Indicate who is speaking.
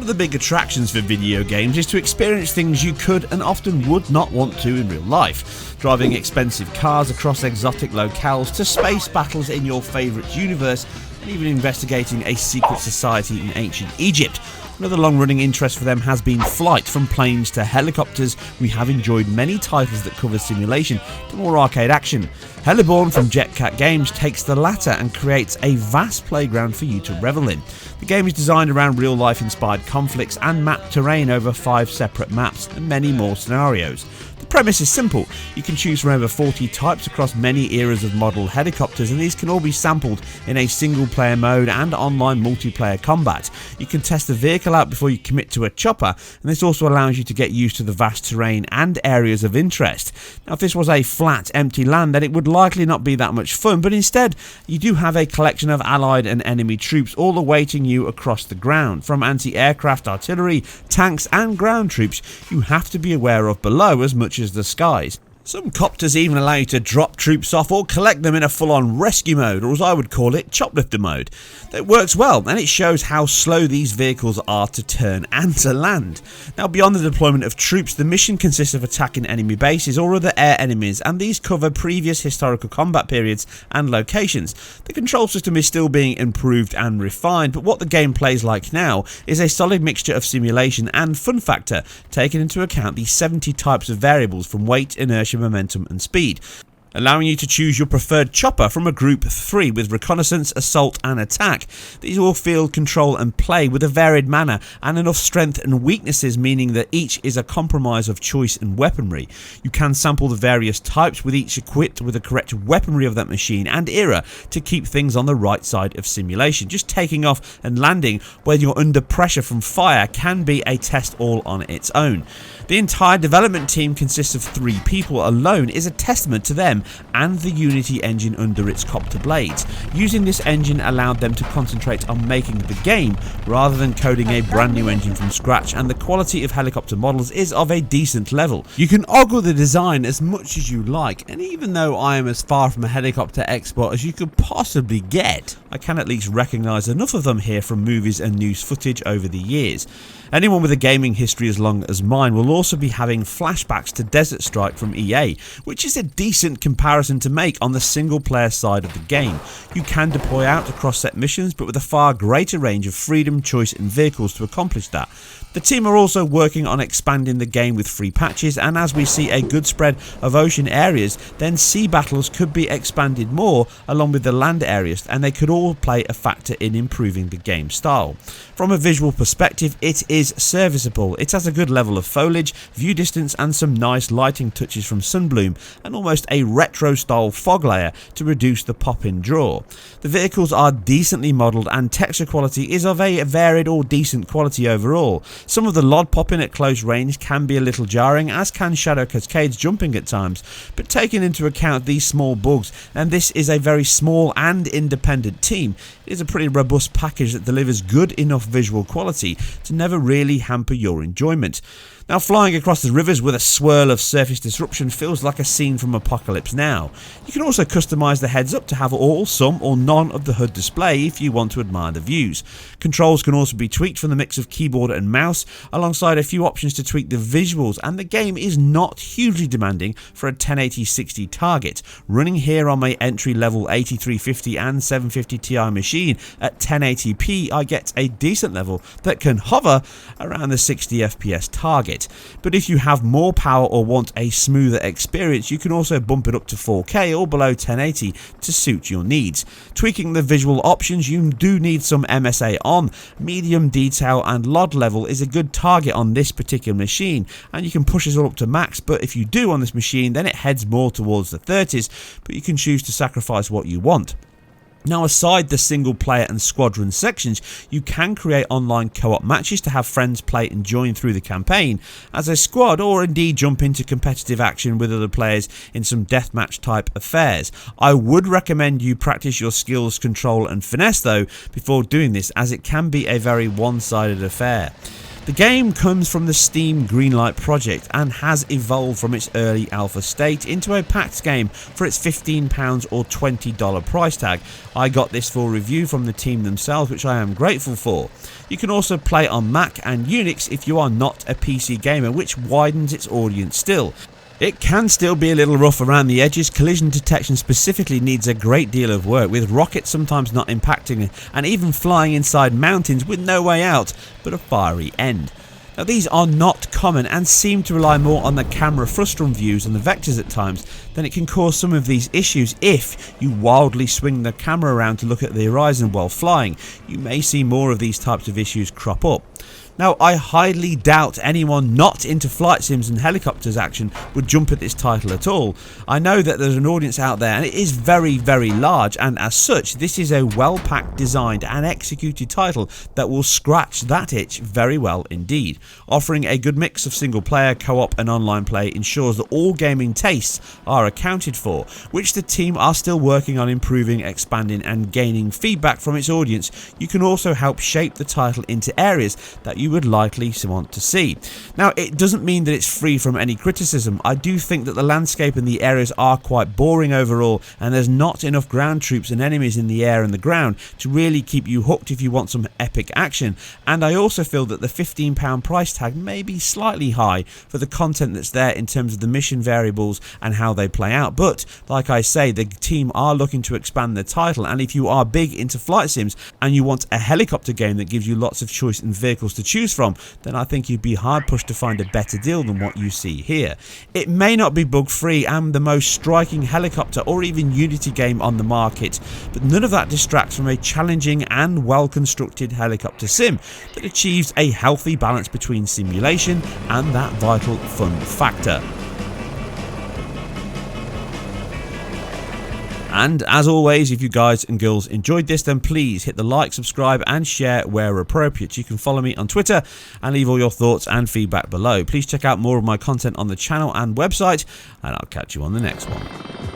Speaker 1: One of the big attractions for video games is to experience things you could and often would not want to in real life. Driving expensive cars across exotic locales to space battles in your favourite universe, and even investigating a secret society in ancient Egypt. Another long-running interest for them has been flight. From planes to helicopters, we have enjoyed many titles that cover simulation to more arcade action. Heliborne from Jetcat Games takes the latter and creates a vast playground for you to revel in. The game is designed around real-life inspired conflicts and mapped terrain over 5 separate maps and many more scenarios. The premise is simple. You can choose from over 40 types across many eras of model helicopters, and these can all be sampled in a single player mode and online multiplayer combat. You can test the vehicle out before you commit to a chopper, and this also allows you to get used to the vast terrain and areas of interest. Now, if this was a flat, empty land, then it would likely not be that much fun, but instead you do have a collection of allied and enemy troops all awaiting you across the ground. From anti-aircraft artillery, tanks and ground troops you have to be aware of below as much as the skies. Some copters even allow you to drop troops off or collect them in a full-on rescue mode, or as I would call it, choplifter mode. It works well, and it shows how slow these vehicles are to turn and to land. Now, beyond the deployment of troops, the mission consists of attacking enemy bases or other air enemies, and these cover previous historical combat periods and locations. The control system is still being improved and refined, but what the game plays like now is a solid mixture of simulation and fun factor, taking into account the 70 types of variables from weight, inertia, momentum and speed, allowing you to choose your preferred chopper from a group of 3 with reconnaissance, assault and attack. These all field control and play with a varied manner and enough strength and weaknesses, meaning that each is a compromise of choice and weaponry. You can sample the various types, with each equipped with the correct weaponry of that machine and era to keep things on the right side of simulation. Just taking off and landing when you're under pressure from fire can be a test all on its own. The entire development team consists of 3 people alone is a testament to them and the Unity engine under its copter blades. Using this engine allowed them to concentrate on making the game rather than coding a brand new engine from scratch, and the quality of helicopter models is of a decent level. You can ogle the design as much as you like, and even though I am as far from a helicopter expert as you could possibly get, I can at least recognise enough of them here from movies and news footage over the years. Anyone with a gaming history as long as mine will also be having flashbacks to Desert Strike from EA, which is a decent comparison to make on the single player side of the game. You can deploy out across set missions, but with a far greater range of freedom, choice and vehicles to accomplish that. The team are also working on expanding the game with free patches, and as we see a good spread of ocean areas, then sea battles could be expanded more along with the land areas, and they could all play a factor in improving the game style. From a visual perspective, it is serviceable. It has a good level of foliage, view distance and some nice lighting touches from sunbloom, and almost a retro style fog layer to reduce the pop-in draw. The vehicles are decently modelled and texture quality is of a varied or decent quality overall. Some of the LOD popping at close range can be a little jarring, as can Shadow Cascade's jumping at times, but taking into account these small bugs, and this is a very small and independent team, it is a pretty robust package that delivers good enough visual quality to never really hamper your enjoyment. Now, flying across the rivers with a swirl of surface disruption feels like a scene from Apocalypse Now. You can also customise the heads up to have all, some or none of the HUD display if you want to admire the views. Controls can also be tweaked from the mix of keyboard and mouse, alongside a few options to tweak the visuals, and the game is not hugely demanding for a 1080-60 target. Running here on my entry level 8350 and 750 Ti machine at 1080p, I get a decent level that can hover around the 60 FPS target. But if you have more power or want a smoother experience, you can also bump it up to 4K or below 1080 to suit your needs. Tweaking the visual options, you do need some MSA on. Medium detail and LOD level is a good target on this particular machine, and you can push it all up to max, but if you do on this machine, then it heads more towards the 30s, but you can choose to sacrifice what you want. Now, aside the single player and squadron sections, you can create online co-op matches to have friends play and join through the campaign as a squad, or indeed jump into competitive action with other players in some deathmatch type affairs. I would recommend you practice your skills, control and finesse though before doing this, as it can be a very one-sided affair. The game comes from the Steam Greenlight project and has evolved from its early alpha state into a packed game for its £15 or $20 price tag. I got this for review from the team themselves, which I am grateful for. You can also play on Mac and Unix if you are not a PC gamer, which widens its audience still. It can still be a little rough around the edges. Collision detection specifically needs a great deal of work, with rockets sometimes not impacting and even flying inside mountains with no way out but a fiery end. Now, these are not common and seem to rely more on the camera frustum views and the vectors at times. Then it can cause some of these issues if you wildly swing the camera around to look at the horizon while flying. You may see more of these types of issues crop up. Now, I highly doubt anyone not into flight sims and helicopters action would jump at this title at all. I know that there's an audience out there and it is very, very large, and as such this is a well-packed, designed and executed title that will scratch that itch very well indeed. Offering a good mix of single player, co-op and online play ensures that all gaming tastes are accounted for, which the team are still working on improving, expanding and gaining feedback from its audience. You can also help shape the title into areas that you would likely want to see. Now, it doesn't mean that it's free from any criticism. I do think that the landscape and the areas are quite boring overall, and there's not enough ground troops and enemies in the air and the ground to really keep you hooked if you want some epic action. And I also feel that the £15 price tag may be slightly high for the content that's there in terms of the mission variables and how they play out. But like I say, the team are looking to expand the title, and if you are big into flight sims and you want a helicopter game that gives you lots of choice and vehicles to choose from, then I think you'd be hard pushed to find a better deal than what you see here. It may not be bug free and the most striking helicopter or even Unity game on the market, but none of that distracts from a challenging and well constructed helicopter sim that achieves a healthy balance between simulation and that vital fun factor. And as always, if you guys and girls enjoyed this, then please hit the like, subscribe and share where appropriate. You can follow me on Twitter and leave all your thoughts and feedback below. Please check out more of my content on the channel and website, and I'll catch you on the next one.